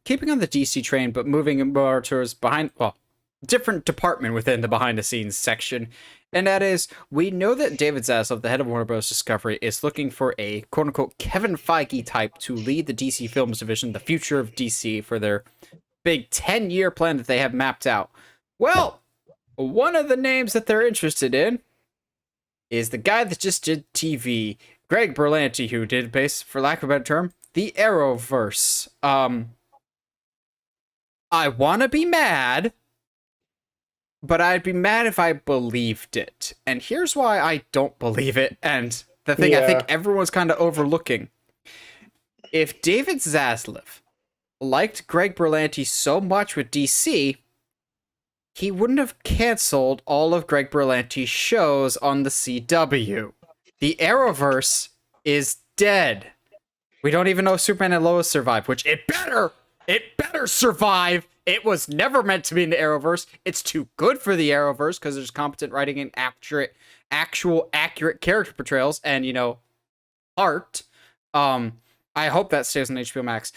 keeping on the DC train, but moving more towards different department within the behind the scenes section. And that is, we know that David Zaslav, the head of Warner Bros. Discovery, is looking for a quote unquote Kevin Feige type to lead the DC Films division, the future of DC, for their big 10-year plan that they have mapped out. Well, one of the names that they're interested in is the guy that just did TV, Greg Berlanti, who did, for lack of a better term, the Arrowverse. I want to be mad, but I'd be mad if I believed it. And here's why I don't believe it, and the thing I think everyone's kind of overlooking. If David Zaslav liked Greg Berlanti so much with DC, he wouldn't have canceled all of Greg Berlanti's shows on the CW. The Arrowverse is dead. We don't even know if Superman and Lois survived, which it better survive. It was never meant to be in the Arrowverse. It's too good for the Arrowverse because there's competent writing and accurate character portrayals and, art. I hope that stays on HBO Max.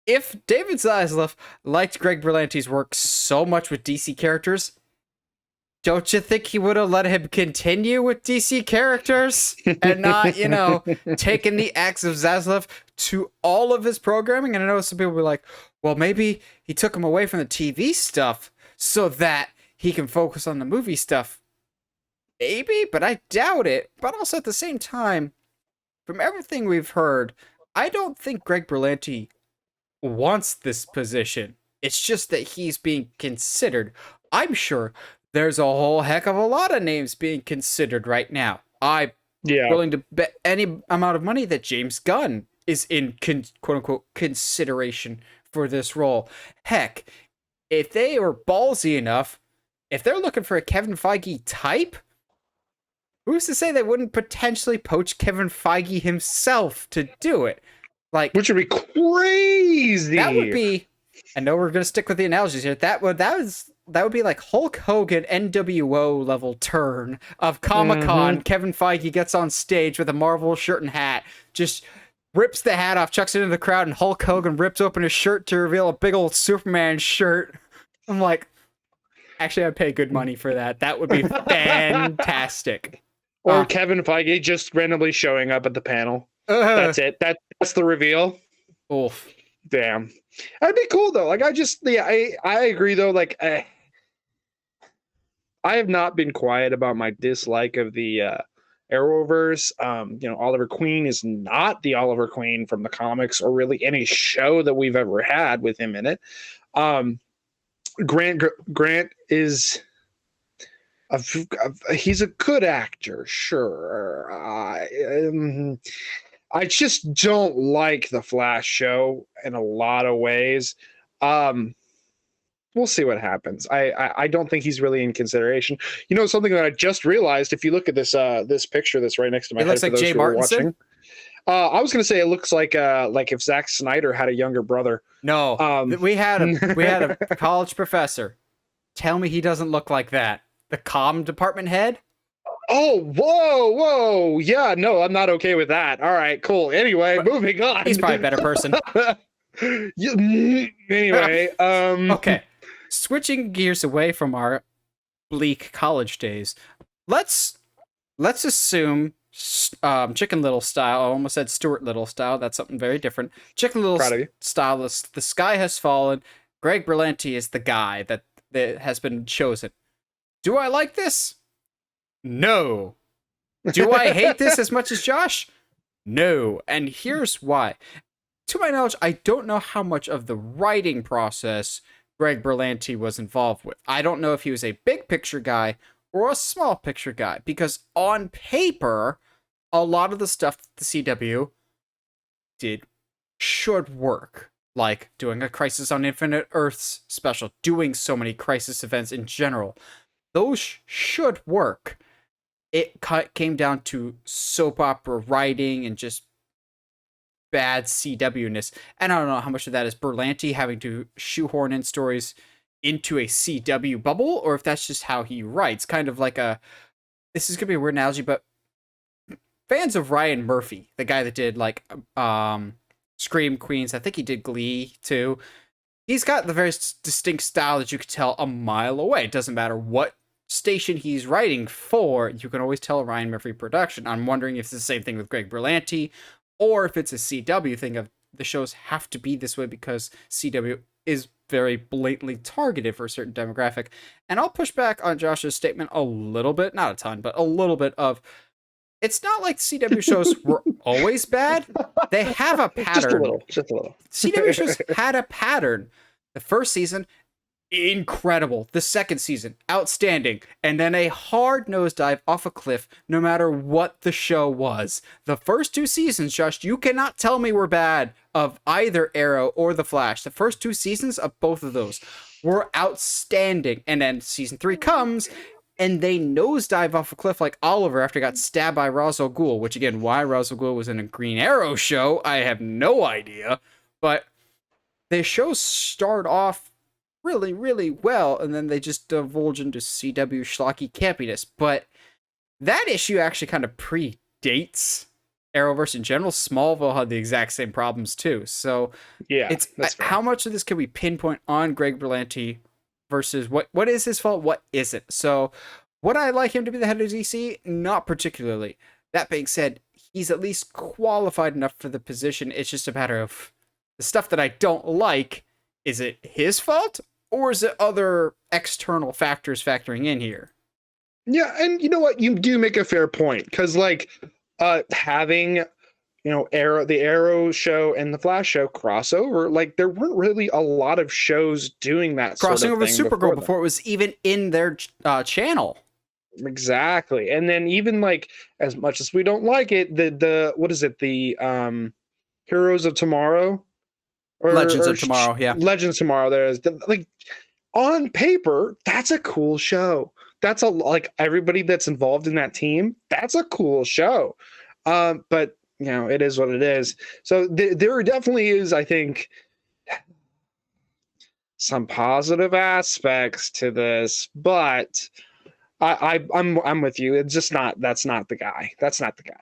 If David Zaslav liked Greg Berlanti's work so much with DC characters, don't you think he would have let him continue with DC characters and not, taking the axe of Zaslav to all of his programming? And I know some people were like, well, maybe he took him away from the TV stuff so that he can focus on the movie stuff. Maybe, but I doubt it. But also at the same time, from everything we've heard, I don't think Greg Berlanti wants this position. It's just that he's being considered. I'm sure there's a whole heck of a lot of names being considered right now. I'm willing to bet any amount of money that James Gunn is in quote-unquote consideration for this role. Heck, if they were ballsy enough, if they're looking for a Kevin Feige type, who's to say they wouldn't potentially poach Kevin Feige himself to do it? Which would be crazy. That would be. I know we're gonna stick with the analogies here. That would be like Hulk Hogan NWO level turn of Comic-Con. Kevin Feige gets on stage with a Marvel shirt and hat, just rips the hat off, chucks it into the crowd, and Hulk Hogan rips open his shirt to reveal a big old Superman shirt. I'm like, actually, I'd pay good money for that. That would be fantastic. Or Kevin Feige just randomly showing up at the panel. That's it. That's the reveal. Oof. Damn. That'd be cool though. I agree though. I have not been quiet about my dislike of the Arrowverse. Oliver Queen is not the Oliver Queen from the comics or really any show that we've ever had with him in it. Grant is he's a good actor, sure. I just don't like the Flash show in a lot of ways. We'll see what happens. I don't think he's really in consideration. Something that I just realized, if you look at this picture that's right next to my head, looks like Jay Martinson. I was going to say it looks like if Zack Snyder had a younger brother. No, we had a college professor tell me he doesn't look like that. The comm department head. Oh, whoa. Yeah, no, I'm not okay with that. All right, cool. Anyway, moving on. He's probably a better person. Anyway, okay. Switching gears away from our bleak college days, let's assume Chicken Little style. I almost said Stuart Little style. That's something very different. Chicken Little style. The sky has fallen. Greg Berlanti is the guy that has been chosen. Do I like this? No. Do I hate this as much as Josh? No. And here's why. To my knowledge, I don't know how much of the writing process Greg Berlanti was involved with. I don't know if he was a big picture guy or a small picture guy, because on paper, a lot of the stuff that the CW did should work. Like doing a Crisis on Infinite Earths special, doing so many crisis events in general. Those should work. It came down to soap opera writing and just bad CW-ness. And I don't know how much of that is Berlanti having to shoehorn in stories into a CW bubble, or if that's just how he writes. Kind of like this is going to be a weird analogy, but fans of Ryan Murphy, the guy that did Scream Queens, I think he did Glee too. he's got the very distinct style that you could tell a mile away. It doesn't matter what station he's writing for, you can always tell a Ryan Murphy production. I'm wondering if it's the same thing with Greg Berlanti, or if it's a CW thing of the shows have to be this way because CW is very blatantly targeted for a certain demographic. And I'll push back on Josh's statement a little bit, not a ton, but a little bit of it's not like CW shows were always bad. They have a pattern. Just a little. CW shows had a pattern. The first season, incredible. The second season, outstanding. And then a hard nosedive off a cliff, no matter what the show was. The first 2 seasons, Josh, you cannot tell me were bad of either Arrow or The Flash. The first 2 seasons of both of those were outstanding. And then season 3 comes, and they nosedive off a cliff like Oliver after he got stabbed by Ra's al Ghul, which again, why Ra's al Ghul was in a Green Arrow show, I have no idea. But the shows start off really, really well, and then they just divulge into CW schlocky campiness. But that issue actually kind of predates Arrowverse in general. Smallville had the exact same problems too. So yeah, it's how much of this can we pinpoint on Greg Berlanti versus what is his fault, what isn't. So would I like him to be the head of DC? Not particularly. That being said, he's at least qualified enough for the position. It's just a matter of the stuff that I don't like. Is it his fault, or is it other external factors factoring in here? Yeah, and you know what? You do make a fair point, because like having the Arrow show and the Flash show crossover, like there weren't really a lot of shows doing that crossing sort of over thing Supergirl before it was even in their channel. Exactly. And then even like, as much as we don't like it, the what is it, the Heroes of Tomorrow, or Legends of Tomorrow, yeah, Legends of Tomorrow, there's like, on paper that's a cool show. That's like everybody that's involved in that team, that's a cool show. But it is what it is. So there definitely is, I think, some positive aspects to this, but I'm with you. It's just not. That's not the guy. That's not the guy.